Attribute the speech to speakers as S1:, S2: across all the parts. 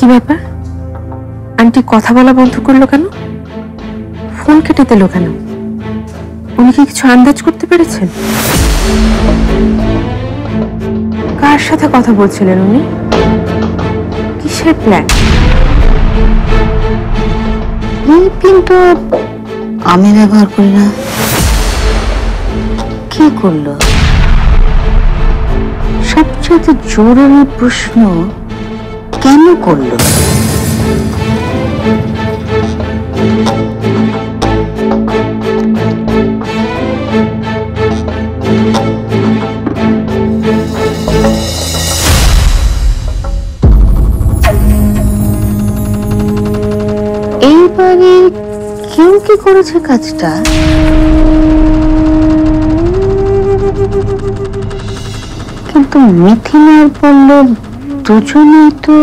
S1: কি ব্যাপার? আন্টি কথা বলা বন্ধ করলো কেন? ফোন কেটে দিল কেন? উনি কি কিছু আন্দাজ করতে পেরেছেন? কার সাথে কথা বলছিলেন উনি? কিসের প্ল্যান?
S2: এই পিন তো আমি ব্যবহার করি না। কি করলো? সবচেয়ে জরুরি প্রশ্ন, কেন করলো? এইবারে কেউ কি করেছে কাজটা? কিন্তু মিথিন আর পল্লব দুজনেই তো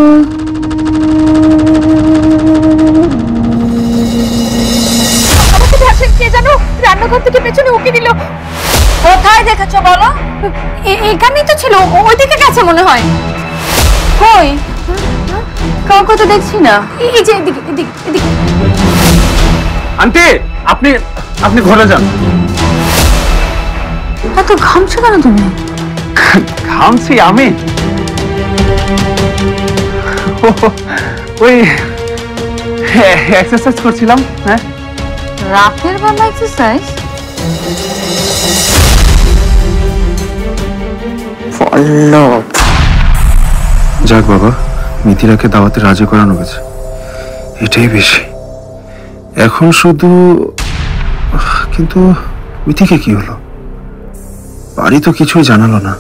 S1: কে জানো রান্নাঘর থেকে পেছনে উকি দিল।
S2: কোথায় দেখেছো বলো?
S1: এখানেই তো ছিল, ওইদিকে গেছে মনে হয়।
S2: কই? কাউকে তো দেখছি না।
S1: এই যে এদিকে এদিকে এদিকে।
S3: আন্টি, আপনি আপনি ঘরে যান।
S2: এত ঘামছো কেন তুমি?
S3: ঘামছি আমি? ওই এক্সারসাইজ করছিলাম। হ্যাঁ,
S2: রাতের বেলা এক্সারসাইজ? পল্লব,
S4: যাক বাবা, মিথিলাকে দাওয়াতে রাজি করানো গেছে, এটাই বেশি। এখন শুধু কিন্তু মিথিকে কি হলো? বাড়ি তো কিছুই জানালো না।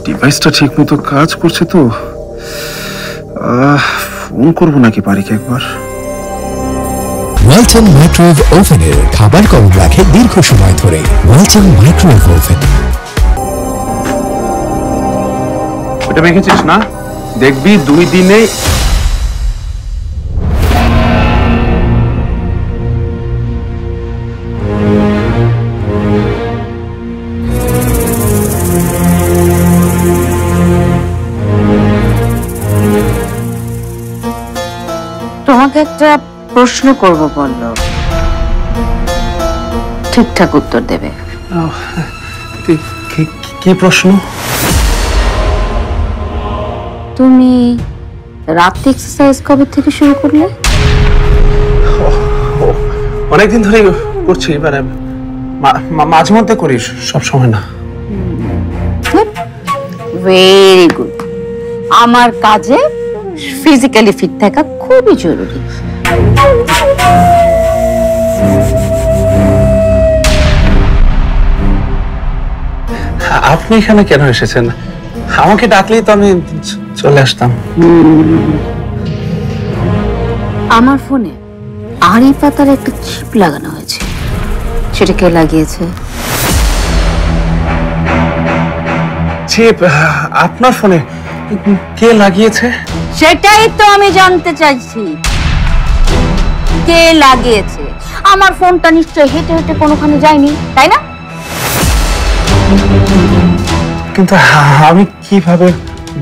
S4: ডিভাইসটা ঠিক মতো কাজ করছে তো? ফোন করবো নাকি বাড়িকে একবার?
S5: ওয়ালটন মাইক্রোওয়েভ ওভেনের খাবার গরম রাখে দীর্ঘ সময় ধরে। Walton microwave oven.
S3: ওটা মেখেছিস না? দেখবি 2 দিনে
S2: তোমাকে একটা প্রশ্ন করব পল্লব, ঠিকঠাক উত্তর দেবে।
S4: কি প্রশ্ন?
S2: তুমি রাতে এক্সারসাইজ কবে থেকে শুরু করলে?
S4: অনেকদিন ধরে করছি, এবারে মাঝে মধ্যে করি, সব সময় না।
S2: Very good. আমার কাজে ফিজিক্যালি ফিট থাকা খুবই জরুরি।
S4: আপনি এখানে কেন এসেছেন? আমাকে ডাকলেই তো আমি চলে আসতাম।
S2: আমার ফোনে আড়ি পাতার একটা চিপ লাগানো হয়েছে, সেটা কে লাগিয়েছে?
S4: চিপ আপনার ফোনে কে লাগিয়েছে?
S2: সেটাই তো আমি জানতে চাইছি, কে লাগিয়েছে? আমার ফোনটা নিশ্চয় হেঁটে হেঁটে কোনোখানে যায়নি, তাই না?
S4: কিন্তু আমি কিভাবে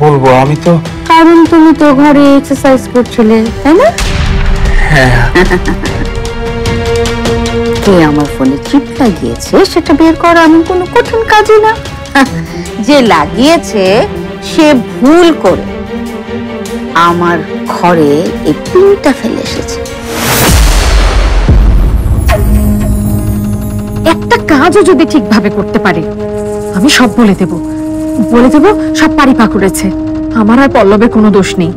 S4: বলবো? আমি তো,
S2: কারণ তুমি তো ঘরে এক্সারসাইজ করছিলে, তাই না?
S4: হ্যাঁ।
S2: কে আমার ফোনে চিপ লাগিয়েছে সেটা বের করা এমন কোনো কঠিন কাজই না। যে লাগিয়েছে সে ভুল করে আমার ঘরে এই পিনটা ফেলে এসেছে।
S1: একটা কাজও যদি ঠিকভাবে করতে পারে আমি সব বলে দেব সব পারিপা করেছে। আমার আর পল্লবের কোনো দোষ নেই।